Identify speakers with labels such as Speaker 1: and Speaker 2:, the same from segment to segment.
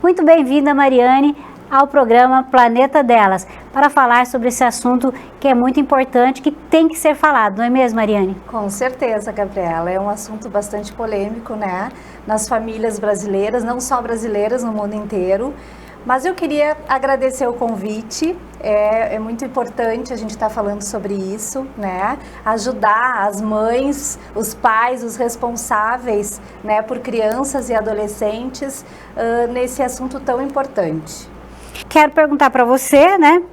Speaker 1: Muito bem-vinda, Mariane, ao programa Planeta Delas, para falar sobre esse assunto que é muito importante, que tem que ser falado, não é mesmo, Mariane?
Speaker 2: Com certeza, Gabriela, é um assunto bastante polêmico, né, nas famílias brasileiras, não só brasileiras, no mundo inteiro. Mas eu queria agradecer o convite, é muito importante a gente estar falando sobre isso, né? Ajudar as mães, os pais, os responsáveis, né, por crianças e adolescentes nesse assunto tão importante.
Speaker 1: Quero perguntar para você, né?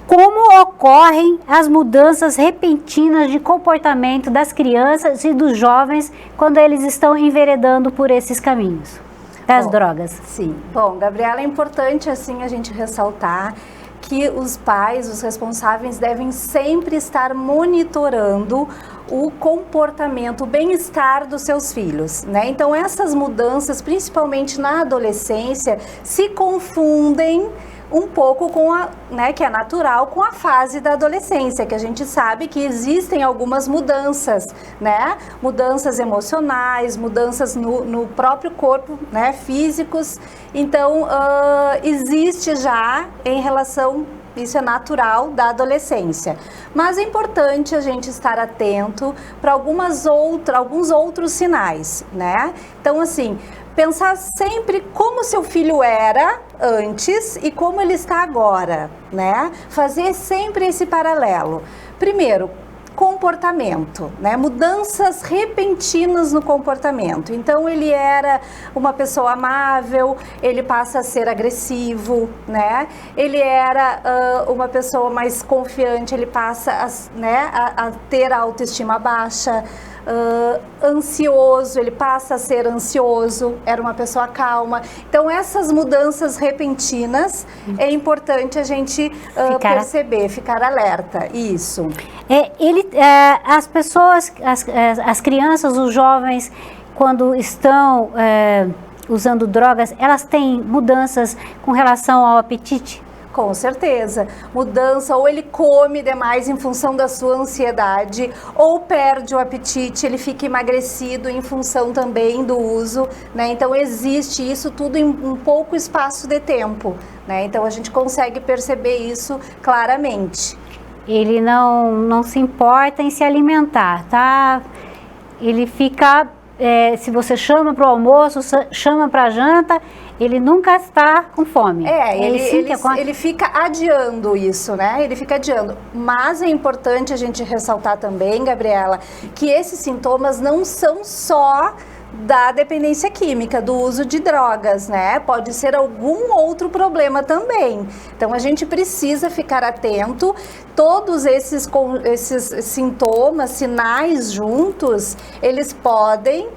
Speaker 1: Como ocorrem as mudanças repentinas de comportamento das crianças e dos jovens quando eles estão enveredando por esses caminhos das drogas?
Speaker 2: Sim. Bom, Gabriela, é importante assim a gente ressaltar que os pais, os responsáveis devem sempre estar monitorando o comportamento, o bem-estar dos seus filhos, né? Então essas mudanças, principalmente na adolescência, se confundem um pouco com a, né, que é natural, com a fase da adolescência, que a gente sabe que existem algumas mudanças, né? Mudanças emocionais, mudanças no próprio corpo, né? Físicos. Então, existe já em relação, isso é natural da adolescência. Mas é importante a gente estar atento para alguns outros sinais, né? Então, assim, pensar sempre como seu filho era antes e como ele está agora, né? Fazer sempre esse paralelo. Primeiro, comportamento, né? Mudanças repentinas no comportamento. Então ele era uma pessoa amável, ele passa a ser agressivo, né? Ele era uma pessoa mais confiante, ele passa a ter a autoestima baixa. Ansioso, ele passa a ser ansioso, era uma pessoa calma. Então essas mudanças repentinas é importante a gente perceber, ficar alerta. Isso.
Speaker 1: As pessoas, as crianças, os jovens, quando estão usando drogas, elas têm mudanças com relação ao apetite?
Speaker 2: Com certeza. Mudança, ou ele come demais em função da sua ansiedade, ou perde o apetite, ele fica emagrecido em função também do uso, né? Então existe isso tudo em um pouco espaço de tempo, né? Então a gente consegue perceber isso claramente.
Speaker 1: Ele não se importa em se alimentar, tá? Ele fica, se você chama para o almoço, chama para a janta, ele nunca está com fome.
Speaker 2: Ele fica adiando isso, né? Ele fica adiando. Mas é importante a gente ressaltar também, Gabriela, que esses sintomas não são só da dependência química, do uso de drogas, né? Pode ser algum outro problema também. Então a gente precisa ficar atento. Todos esses sintomas, sinais juntos, eles podem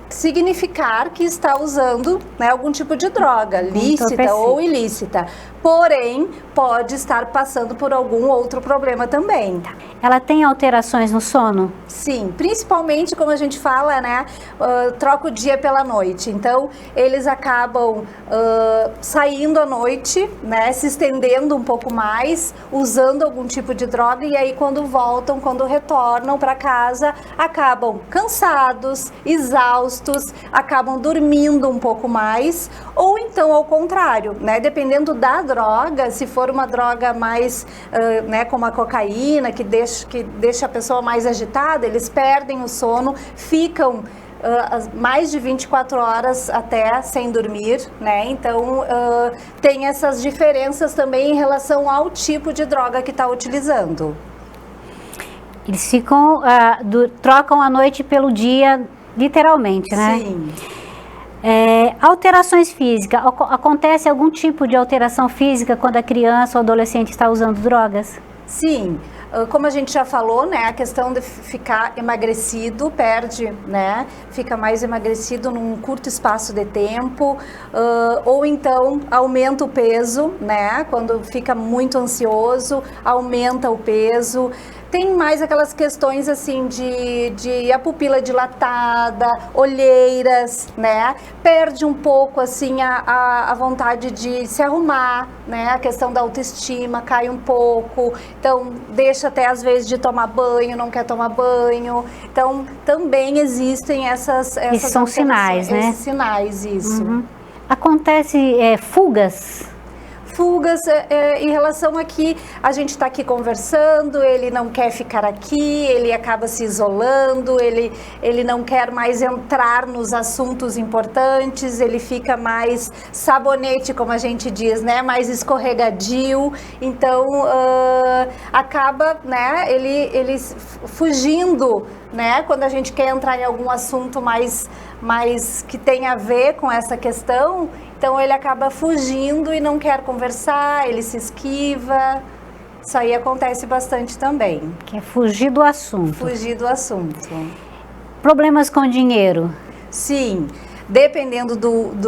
Speaker 2: significar que está usando, né, algum tipo de droga, lícita ou ilícita. Porém, pode estar passando por algum outro problema também.
Speaker 1: Ela tem alterações no sono?
Speaker 2: Sim, principalmente como a gente fala, né, troca o dia pela noite. Então, eles acabam saindo à noite, né, se estendendo um pouco mais, usando algum tipo de droga, e aí quando voltam, quando retornam para casa, acabam cansados, exaustos, acabam dormindo um pouco mais, ou então ao contrário, né, dependendo da droga, se for uma droga mais, né, como a cocaína, que deixa a pessoa mais agitada, eles perdem o sono, ficam mais de 24 horas até sem dormir, né? Então tem essas diferenças também em relação ao tipo de droga que está utilizando.
Speaker 1: Eles ficam, trocam a noite pelo dia, literalmente, né?
Speaker 2: Sim.
Speaker 1: Alterações físicas. Acontece algum tipo de alteração física quando a criança ou adolescente está usando drogas?
Speaker 2: Sim. Como a gente já falou, né, a questão de ficar emagrecido, perde, né, fica mais emagrecido num curto espaço de tempo, ou então aumenta o peso, né, quando fica muito ansioso, aumenta o peso, Tem mais aquelas questões assim de a pupila dilatada, olheiras, né? Perde um pouco assim a vontade de se arrumar, né? A questão da autoestima cai um pouco, então deixa até às vezes de tomar banho, não quer tomar banho. Então também existem essas
Speaker 1: são sinais, né?
Speaker 2: Esses sinais, isso.
Speaker 1: Acontece fugas?
Speaker 2: Fugas em relação a que a gente está aqui conversando, ele não quer ficar aqui, ele acaba se isolando, ele não quer mais entrar nos assuntos importantes, ele fica mais sabonete, como a gente diz, né? Mais escorregadio, então acaba, né? Ele fugindo, né? Quando a gente quer entrar em algum assunto mais que tem a ver com essa questão, então ele acaba fugindo e não quer conversar, ele se esquiva. Isso aí acontece bastante também.
Speaker 1: Que é fugir do assunto.
Speaker 2: Fugir do assunto.
Speaker 1: Problemas com dinheiro?
Speaker 2: Sim, dependendo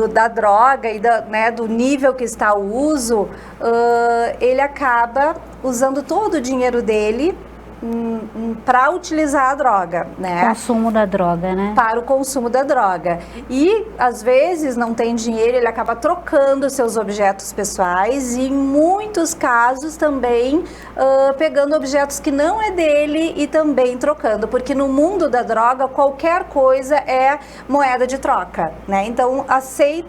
Speaker 2: da droga e do nível que está o uso, ele acaba usando todo o dinheiro dele para utilizar a droga, né?
Speaker 1: Consumo da droga, né?
Speaker 2: Para o consumo da droga. E, às vezes, não tem dinheiro, ele acaba trocando seus objetos pessoais e, em muitos casos, também pegando objetos que não é dele e também trocando, porque no mundo da droga, qualquer coisa é moeda de troca, né? Então,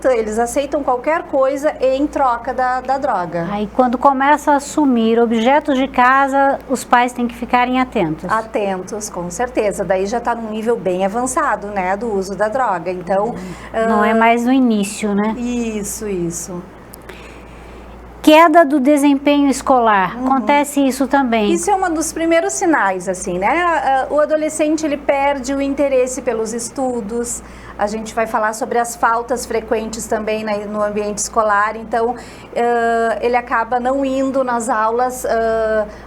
Speaker 2: eles aceitam qualquer coisa em troca da droga.
Speaker 1: Aí, quando começa a assumir objetos de casa, os pais têm que ficarem atentos.
Speaker 2: Atentos, com certeza. Daí já está num nível bem avançado, né, do uso da droga. Então,
Speaker 1: não é mais no início, né?
Speaker 2: Isso.
Speaker 1: Queda do desempenho escolar, acontece isso também?
Speaker 2: Isso é um dos primeiros sinais, assim, né? O adolescente, ele perde o interesse pelos estudos. A gente vai falar sobre as faltas frequentes também no ambiente escolar. Então, ele acaba não indo nas aulas,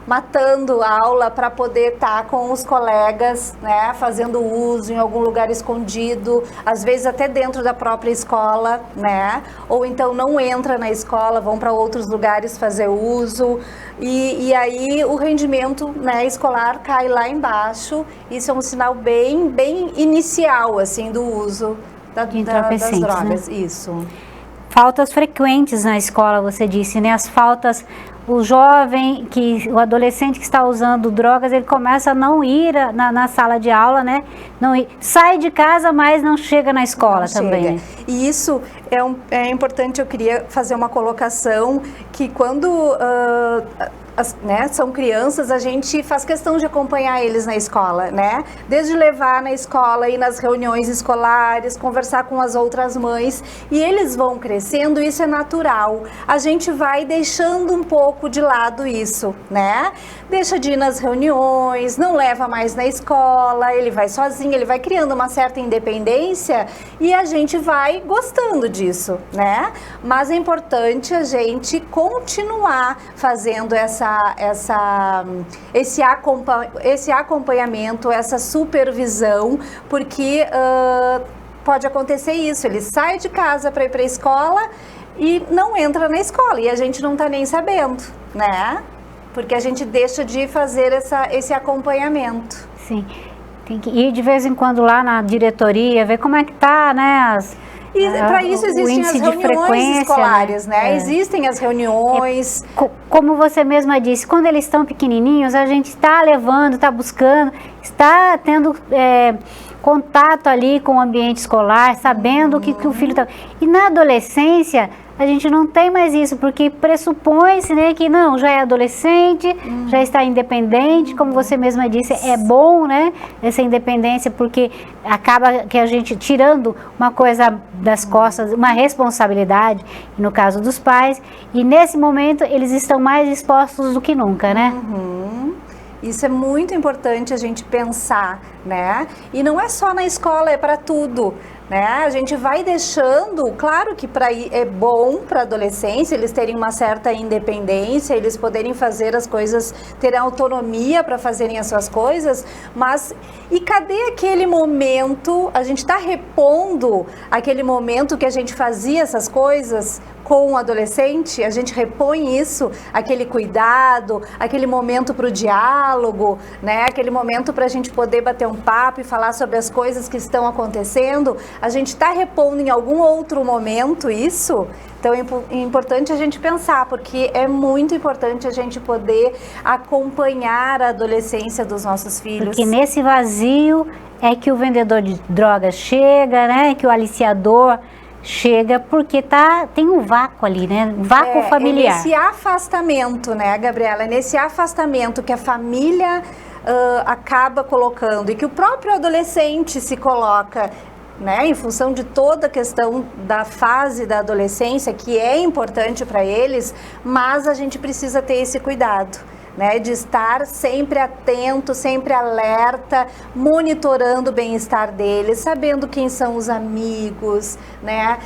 Speaker 2: matando a aula para poder estar com os colegas, né? Fazendo uso em algum lugar escondido, às vezes até dentro da própria escola, né? Ou então não entra na escola, vão para outros lugares fazer uso. E aí o rendimento, né, escolar cai lá embaixo. Isso é um sinal bem inicial, assim, do uso das drogas.
Speaker 1: Né?
Speaker 2: Isso.
Speaker 1: Faltas frequentes na escola, você disse, né? As faltas, o jovem, o adolescente que está usando drogas, ele começa a não ir na sala de aula, né? Sai de casa, mas não chega na escola também.
Speaker 2: E isso é importante, eu queria fazer uma colocação, que quando são crianças, a gente faz questão de acompanhar eles na escola, né? Desde levar na escola, ir nas reuniões escolares, conversar com as outras mães, e eles vão crescendo, isso é natural. A gente vai deixando um pouco de lado isso, né? Deixa de ir nas reuniões, não leva mais na escola, ele vai sozinho, ele vai criando uma certa independência e a gente vai gostando disso, né? Mas é importante a gente continuar fazendo esse acompanhamento, essa supervisão, porque pode acontecer isso, ele sai de casa para ir para a escola e não entra na escola e a gente não está nem sabendo, né? Porque a gente deixa de fazer esse acompanhamento.
Speaker 1: Sim, tem que ir de vez em quando lá na diretoria, ver como é que tá, né?
Speaker 2: E para isso existem as reuniões escolares, né? Existem as reuniões.
Speaker 1: Como você mesma disse, quando eles estão pequenininhos, a gente está levando, está buscando, está tendo contato ali com o ambiente escolar, sabendo o que o filho está... E na adolescência, a gente não tem mais isso, porque pressupõe-se, né, que não, já é adolescente, já está independente, como você mesma disse, é bom, né, essa independência, porque acaba que a gente tirando uma coisa das costas, uma responsabilidade, no caso dos pais, e nesse momento eles estão mais expostos do que nunca, né?
Speaker 2: Isso é muito importante a gente pensar, né? E não é só na escola, é para tudo, né? A gente vai deixando, claro que é bom para a adolescência eles terem uma certa independência, eles poderem fazer as coisas, terem autonomia para fazerem as suas coisas, mas e cadê aquele momento, a gente está repondo aquele momento que a gente fazia essas coisas com o adolescente, a gente repõe isso, aquele cuidado, aquele momento para o diálogo, né? Aquele momento para a gente poder bater um papo e falar sobre as coisas que estão acontecendo, a gente está repondo em algum outro momento isso? Então é importante a gente pensar, porque é muito importante a gente poder acompanhar a adolescência dos nossos filhos.
Speaker 1: Porque nesse vazio é que o vendedor de drogas chega, né? Que o aliciador chega, porque tem um vácuo ali, né? Um vácuo familiar.
Speaker 2: É nesse afastamento, né, Gabriela? É nesse afastamento que a família acaba colocando e que o próprio adolescente se coloca, né, em função de toda a questão da fase da adolescência, que é importante para eles, mas a gente precisa ter esse cuidado, né, de estar sempre atento, sempre alerta, monitorando o bem-estar deles, sabendo quem são os amigos, né,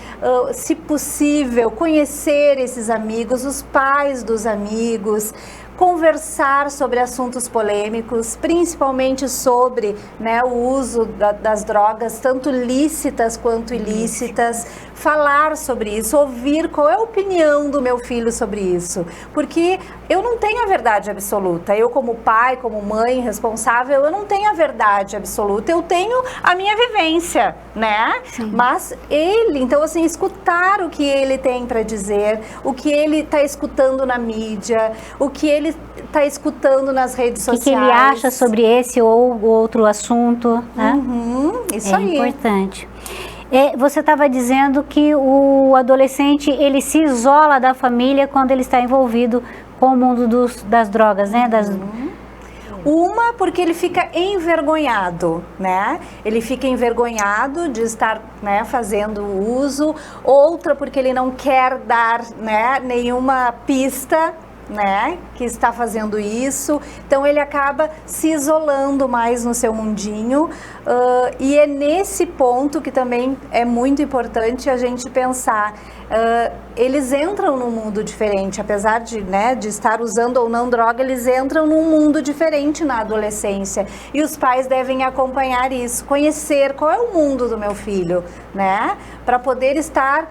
Speaker 2: se possível, conhecer esses amigos, os pais dos amigos, conversar sobre assuntos polêmicos, principalmente sobre, né, o uso das drogas, tanto lícitas quanto ilícitas, falar sobre isso, ouvir qual é a opinião do meu filho sobre isso, porque eu não tenho a verdade absoluta, eu como pai, como mãe responsável, eu não tenho a verdade absoluta, eu tenho a minha vivência, né? Sim. Mas ele, então assim, escutar o que ele tem para dizer, o que ele está escutando na mídia, o que ele está escutando nas redes sociais.
Speaker 1: O que ele acha sobre esse ou outro assunto, né?
Speaker 2: Isso aí.
Speaker 1: É importante. Você estava dizendo que o adolescente, ele se isola da família quando ele está envolvido com o mundo das drogas, né?
Speaker 2: Uma, porque ele fica envergonhado, né? Ele fica envergonhado de estar, né, fazendo uso. Outra, porque ele não quer dar, né, nenhuma pista, né, que está fazendo isso, então ele acaba se isolando mais no seu mundinho, e é nesse ponto que também é muito importante a gente pensar, eles entram num mundo diferente, apesar de, né, de estar usando ou não droga, eles entram num mundo diferente na adolescência, e os pais devem acompanhar isso, conhecer qual é o mundo do meu filho, né, para poder estar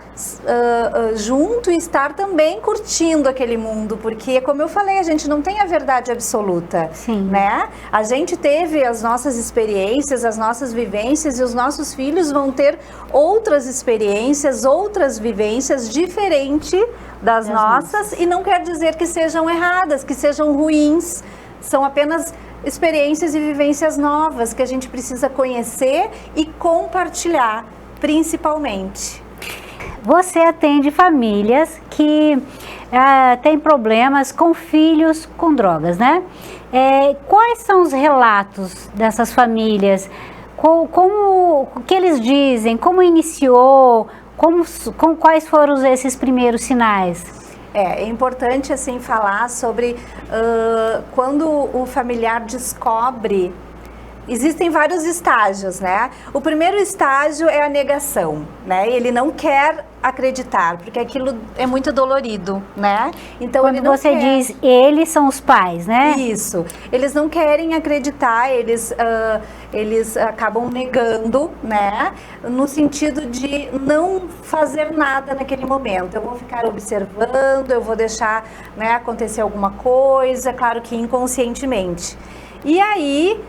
Speaker 2: junto e estar também curtindo aquele mundo, porque, como eu falei, a gente não tem a verdade absoluta.
Speaker 1: Sim.
Speaker 2: Né? A gente teve as nossas experiências, as nossas vivências, e os nossos filhos vão ter outras experiências, outras vivências diferentes das nossas, e não quer dizer que sejam erradas, que sejam ruins, são apenas experiências e vivências novas que a gente precisa conhecer e compartilhar, principalmente.
Speaker 1: Você atende famílias que têm problemas com filhos com drogas, né? Quais são os relatos dessas famílias? O que eles dizem? Como iniciou? Quais foram esses primeiros sinais?
Speaker 2: É importante, assim, falar sobre quando o familiar descobre. Existem vários estágios, né? O primeiro estágio é a negação, né? Ele não quer acreditar, porque aquilo é muito dolorido, né? Então,
Speaker 1: quando
Speaker 2: ele não
Speaker 1: você
Speaker 2: quer...
Speaker 1: diz eles, são os pais, né?
Speaker 2: Isso. Eles não querem acreditar, eles acabam negando, né? No sentido de não fazer nada naquele momento. Eu vou ficar observando, eu vou deixar, né, acontecer alguma coisa, claro que inconscientemente. E aí...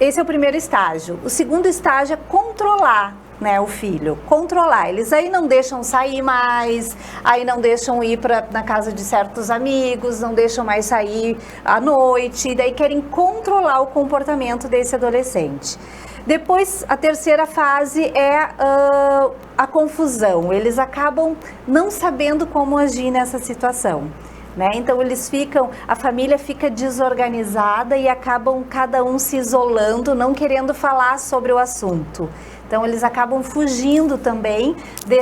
Speaker 2: esse é o primeiro estágio. O segundo estágio é controlar, né, o filho. Controlar. Eles aí não deixam sair mais, aí não deixam ir na casa de certos amigos, não deixam mais sair à noite, e daí querem controlar o comportamento desse adolescente. Depois, a terceira fase é a confusão. Eles acabam não sabendo como agir nessa situação. Né? Então a família fica desorganizada e acabam cada um se isolando, não querendo falar sobre o assunto. Então eles acabam fugindo também de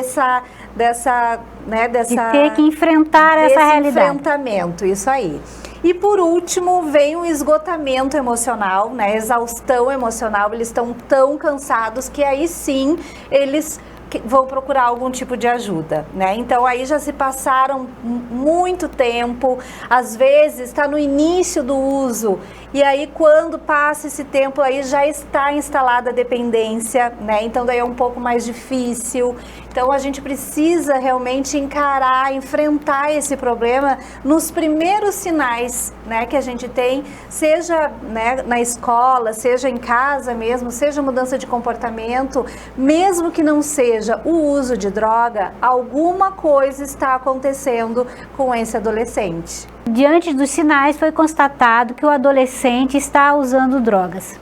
Speaker 1: ter que enfrentar essa realidade.
Speaker 2: Enfrentamento, isso aí. E por último vem o esgotamento emocional, né? Exaustão emocional. Eles estão tão cansados que aí sim eles vão procurar algum tipo de ajuda, né? Então aí já se passaram muito tempo, às vezes está no início do uso, e aí quando passa esse tempo aí já está instalada a dependência, né? Então daí é um pouco mais difícil. Então a gente precisa realmente encarar, enfrentar esse problema nos primeiros sinais, né, que a gente tem, seja, né, na escola, seja em casa mesmo, seja mudança de comportamento, mesmo que não seja o uso de droga, alguma coisa está acontecendo com esse adolescente.
Speaker 1: Diante dos sinais, foi constatado que o adolescente está usando drogas.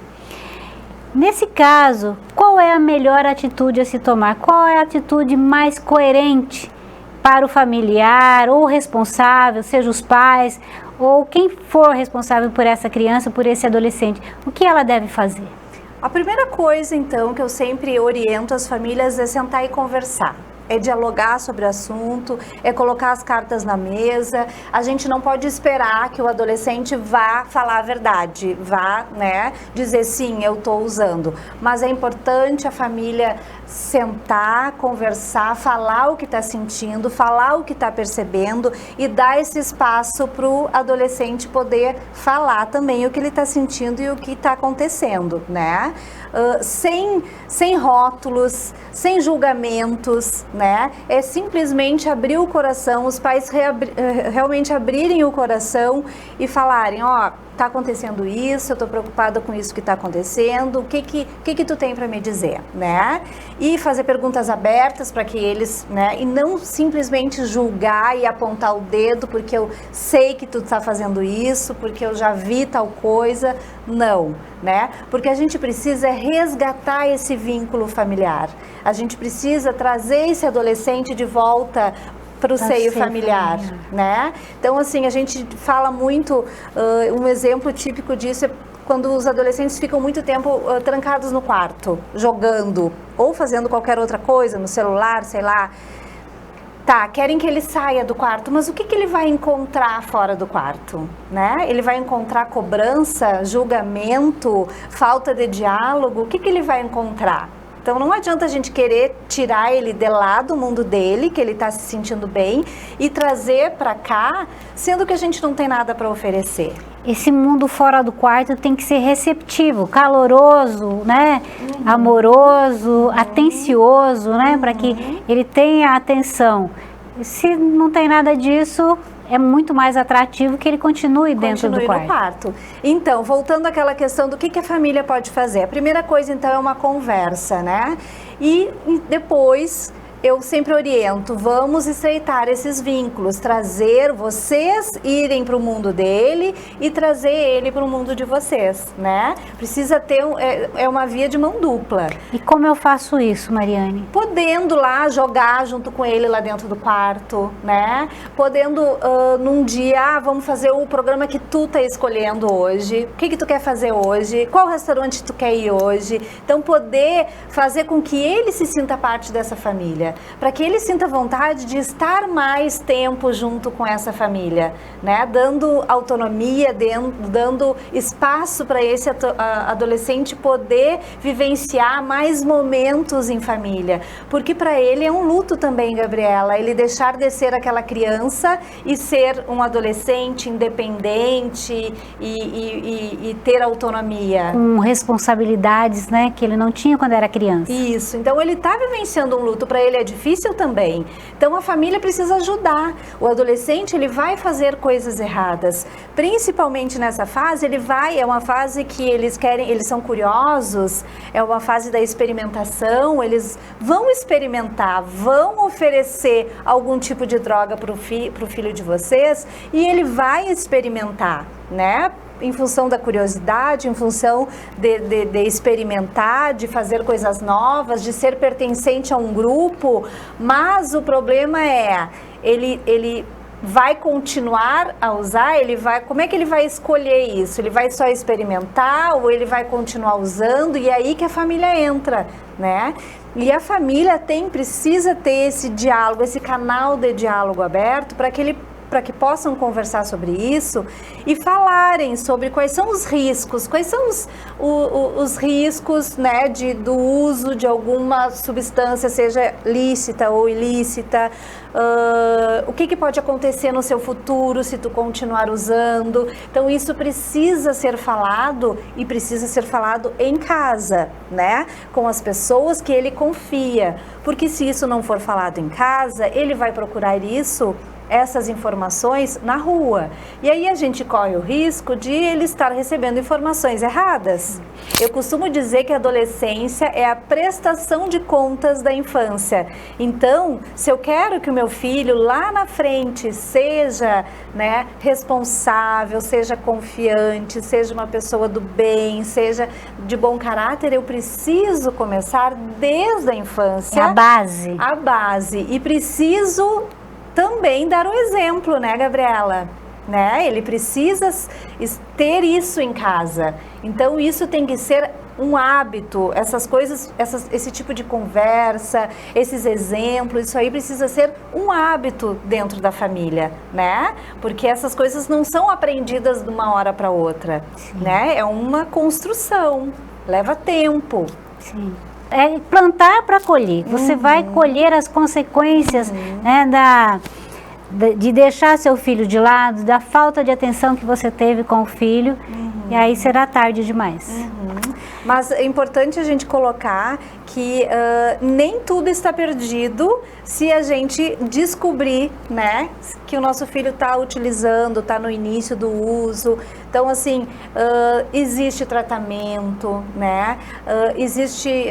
Speaker 1: Nesse caso, qual é a melhor atitude a se tomar? Qual é a atitude mais coerente para o familiar ou responsável, seja os pais ou quem for responsável por essa criança, por esse adolescente? O que ela deve fazer?
Speaker 2: A primeira coisa, então, que eu sempre oriento as famílias é sentar e conversar. É dialogar sobre o assunto, é colocar as cartas na mesa. A gente não pode esperar que o adolescente vá falar a verdade, vá, né, dizer sim, eu estou usando. Mas é importante a família sentar, conversar, falar o que está sentindo, falar o que está percebendo e dar esse espaço para o adolescente poder falar também o que ele está sentindo e o que está acontecendo, né? Sem rótulos, sem julgamentos, né? É simplesmente abrir o coração, os pais realmente abrirem o coração e falarem, ó, tá acontecendo isso, eu tô preocupada com isso que tá acontecendo, o que tu tem para me dizer, né? E fazer perguntas abertas para que eles, né? E não simplesmente julgar e apontar o dedo porque eu sei que tu tá fazendo isso, porque eu já vi tal coisa, não, né? Porque a gente precisa resgatar esse vínculo familiar, a gente precisa trazer esse adolescente de volta para o seio familiar, né? Então, assim, a gente fala muito, um exemplo típico disso é quando os adolescentes ficam muito tempo trancados no quarto, jogando ou fazendo qualquer outra coisa, no celular, sei lá. Tá, querem que ele saia do quarto, mas o que ele vai encontrar fora do quarto, né? Ele vai encontrar cobrança, julgamento, falta de diálogo, o que ele vai encontrar? Então não adianta a gente querer tirar ele de lá do mundo dele, que ele está se sentindo bem, e trazer para cá, sendo que a gente não tem nada para oferecer.
Speaker 1: Esse mundo fora do quarto tem que ser receptivo, caloroso, né? Amoroso, atencioso, né? Para que ele tenha atenção. Se não tem nada disso, é muito mais atrativo que ele continue dentro do quarto.
Speaker 2: No quarto. Então, voltando àquela questão do que a família pode fazer. A primeira coisa, então, é uma conversa, né? E depois eu sempre oriento, vamos estreitar esses vínculos, trazer vocês irem para o mundo dele e trazer ele para o mundo de vocês, né? Precisa ter, é uma via de mão dupla.
Speaker 1: E como eu faço isso, Mariane?
Speaker 2: Podendo lá jogar junto com ele lá dentro do quarto, né? Podendo num dia, vamos fazer o programa que tu tá escolhendo hoje, o que tu quer fazer hoje, qual restaurante tu quer ir hoje. Então poder fazer com que ele se sinta parte dessa família, para que ele sinta vontade de estar mais tempo junto com essa família, né? Dando autonomia, dando espaço para esse adolescente poder vivenciar mais momentos em família, porque para ele é um luto também, Gabriela, ele deixar de ser aquela criança e ser um adolescente independente e ter autonomia.
Speaker 1: Com responsabilidades, né, que ele não tinha quando era criança.
Speaker 2: Isso, então ele está vivenciando um luto, para ele é difícil também. Então a família precisa ajudar. O adolescente, ele vai fazer coisas erradas. Principalmente nessa fase, é uma fase que eles são curiosos, é uma fase da experimentação, eles vão experimentar, vão oferecer algum tipo de droga para o filho de vocês e ele vai experimentar, né? Em função da curiosidade, em função de experimentar, de fazer coisas novas, de ser pertencente a um grupo, mas o problema é, ele vai continuar a usar, como é que ele vai escolher isso? Ele vai só experimentar ou ele vai continuar usando? E aí que a família entra, né? E a família precisa ter esse diálogo, esse canal de diálogo aberto para que possam conversar sobre isso e falarem sobre quais são os riscos, quais são os riscos, né, do uso de alguma substância, seja lícita ou ilícita, o que pode acontecer no seu futuro se tu continuar usando. Então isso precisa ser falado e precisa ser falado em casa, né, com as pessoas que ele confia. Porque se isso não for falado em casa, ele vai procurar essas informações na rua. E aí a gente corre o risco de ele estar recebendo informações erradas. Eu costumo dizer que a adolescência é a prestação de contas da infância. Então, se eu quero que o meu filho lá na frente seja, né, responsável, seja confiante, seja uma pessoa do bem, seja de bom caráter, eu preciso começar desde a infância.
Speaker 1: É a base.
Speaker 2: A base. E preciso também dar o exemplo, né, Gabriela? Né? Ele precisa ter isso em casa. Então, isso tem que ser um hábito. Essas coisas, esse tipo de conversa, esses exemplos, isso aí precisa ser um hábito dentro da família, né? Porque essas coisas não são aprendidas de uma hora para outra, né? É uma construção, leva tempo.
Speaker 1: Sim. É plantar para colher. Você vai colher as consequências, né, de deixar seu filho de lado, da falta de atenção que você teve com o filho, e aí será tarde demais.
Speaker 2: Mas é importante a gente colocar que nem tudo está perdido se a gente descobrir, né, que o nosso filho está utilizando, está no início do uso. Então, assim, existe tratamento, né, existe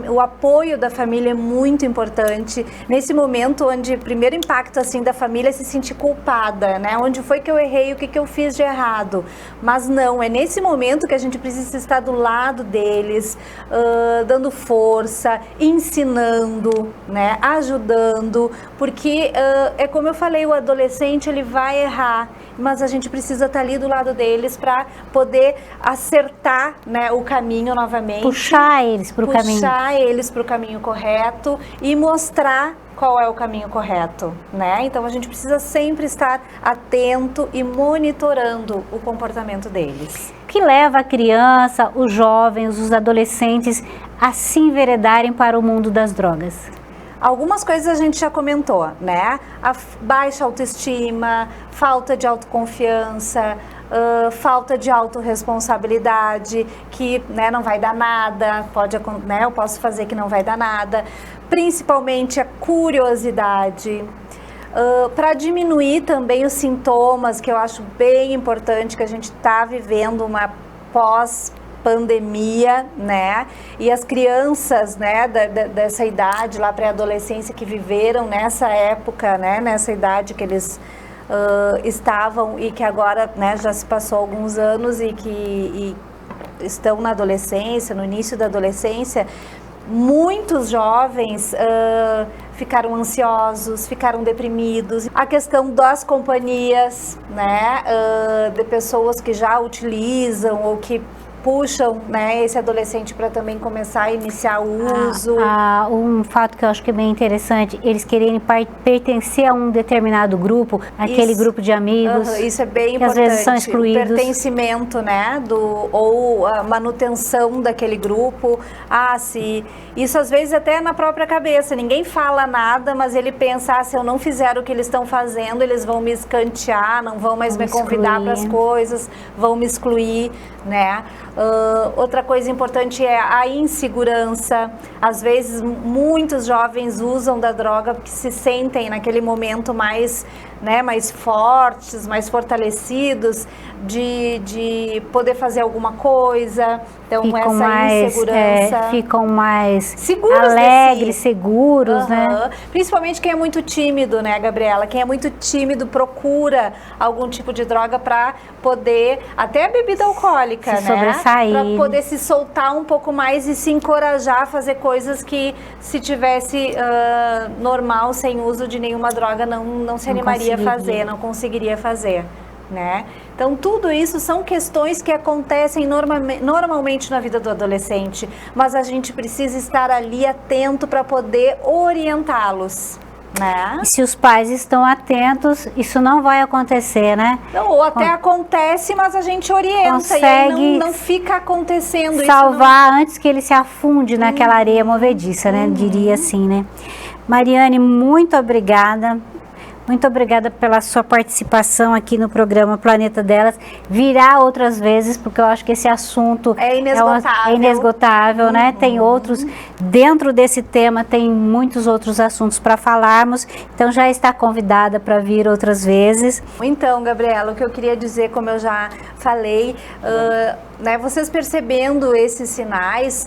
Speaker 2: o apoio da família é muito importante. Nesse momento onde o primeiro impacto, assim, da família é se sentir culpada, né, onde foi que eu errei, o que que eu fiz de errado. Mas não, é nesse momento que a gente precisa estar do lado deles, dando força, ensinando, né, ajudando, porque é como eu falei, o adolescente ele vai errar, mas a gente precisa estar ali do lado deles para poder acertar, né, o caminho novamente.
Speaker 1: Puxar eles para o caminho.
Speaker 2: Puxar eles para o caminho correto e mostrar qual é o caminho correto, né? Então a gente precisa sempre estar atento e monitorando o comportamento deles.
Speaker 1: O que leva a criança, os jovens, os adolescentes a se enveredarem para o mundo das drogas?
Speaker 2: Algumas coisas a gente já comentou, né? A baixa autoestima, falta de autoconfiança, falta de autorresponsabilidade, que, né, não vai dar nada, né, eu posso fazer que não vai dar nada, principalmente a curiosidade. Para diminuir também os sintomas, que eu acho bem importante, que a gente está vivendo uma pós-pandemia, né? E as crianças, né, dessa idade, lá pré-adolescência, que viveram nessa época, né, nessa idade que eles estavam e que agora, né, já se passou alguns anos e que estão na adolescência, no início da adolescência, muitos jovens ficaram ansiosos, ficaram deprimidos. A questão das companhias, né, de pessoas que já utilizam ou que puxam, né, esse adolescente para também começar a iniciar o uso.
Speaker 1: Um fato que eu acho que é bem interessante, eles quererem pertencer a um determinado grupo, aquele grupo de amigos.
Speaker 2: Isso é bem importante.
Speaker 1: Que às vezes são excluídos.
Speaker 2: O pertencimento, né, ou a manutenção daquele grupo. Isso às vezes até é na própria cabeça, ninguém fala nada, mas ele pensa, se eu não fizer o que eles estão fazendo, eles vão me escantear, não vão mais me convidar para as coisas, vão me excluir, né? Outra coisa importante é a insegurança. Às vezes muitos jovens usam da droga porque se sentem naquele momento mais, né, mais fortes, mais fortalecidos de poder fazer alguma coisa. Então ficam insegurança.
Speaker 1: Ficam mais
Speaker 2: seguros,
Speaker 1: alegres, seguros, né?
Speaker 2: Principalmente quem é muito tímido, né, Gabriela? Quem é muito tímido procura algum tipo de droga para poder, até a bebida alcoólica,
Speaker 1: se sobressair.
Speaker 2: Para poder se soltar um pouco mais e se encorajar a fazer coisas que, se tivesse normal, sem uso de nenhuma droga, não se animaria a fazer, não conseguiria fazer, né? Então, tudo isso são questões que acontecem normalmente na vida do adolescente, mas a gente precisa estar ali atento para poder orientá-los, né?
Speaker 1: E se os pais estão atentos, isso não vai acontecer, né?
Speaker 2: Não, ou até acontece, mas a gente orienta,
Speaker 1: consegue,
Speaker 2: e aí não fica acontecendo.
Speaker 1: Salvar antes que ele se afunde naquela areia movediça, né? Diria assim, né? Mariane, muito obrigada Muito obrigada pela sua participação aqui no programa Planeta Delas. Virá outras vezes, porque eu acho que esse assunto
Speaker 2: é inesgotável,
Speaker 1: né? Tem outros, dentro desse tema tem muitos outros assuntos para falarmos, então já está convidada para vir outras vezes.
Speaker 2: Então, Gabriela, o que eu queria dizer, como eu já falei, né, vocês percebendo esses sinais,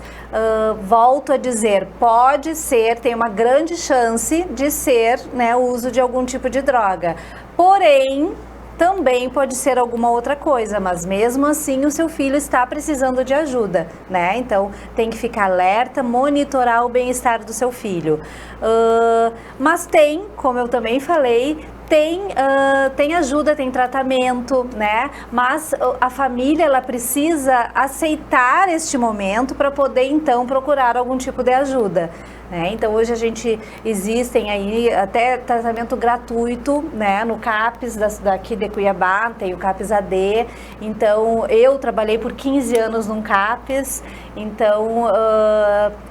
Speaker 2: volto a dizer, pode ser, tem uma grande chance de ser, né, o uso de algum tipo de droga. Porém, também pode ser alguma outra coisa, mas mesmo assim o seu filho está precisando de ajuda, né? Então tem que ficar alerta, monitorar o bem-estar do seu filho. Mas tem, como eu também falei, tem ajuda, tem tratamento, né? Mas a família, ela precisa aceitar este momento para poder então procurar algum tipo de ajuda. Então hoje existem aí até tratamento gratuito, né, no CAPS daqui de Cuiabá, tem o CAPS AD, então eu trabalhei por 15 anos num CAPS, então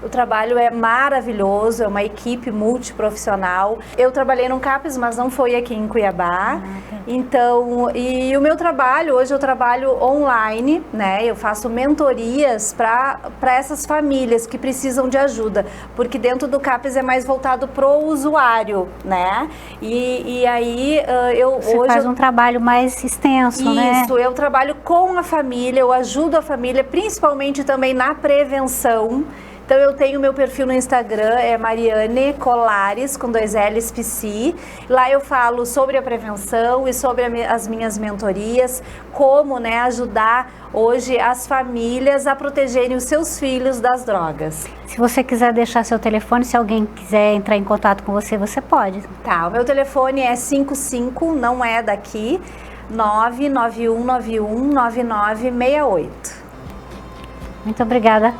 Speaker 2: o trabalho é maravilhoso, é uma equipe multiprofissional. Eu trabalhei num CAPS, mas não foi aqui em Cuiabá, então, e o meu trabalho, hoje eu trabalho online, né, eu faço mentorias para essas famílias que precisam de ajuda, porque dentro do CAPS é mais voltado pro usuário, né? E aí
Speaker 1: Você faz um trabalho mais extenso, né?
Speaker 2: Isso, eu trabalho com a família, eu ajudo a família, principalmente também na prevenção. Então eu tenho meu perfil no Instagram, é Mariane Colares, com 2 L's, PC. Lá eu falo sobre a prevenção e sobre as minhas mentorias, como, né, ajudar hoje as famílias a protegerem os seus filhos das drogas.
Speaker 1: Se você quiser deixar seu telefone, se alguém quiser entrar em contato com você, você pode.
Speaker 2: Tá, o meu telefone é 55, não é daqui, 991919968.
Speaker 1: Muito obrigada.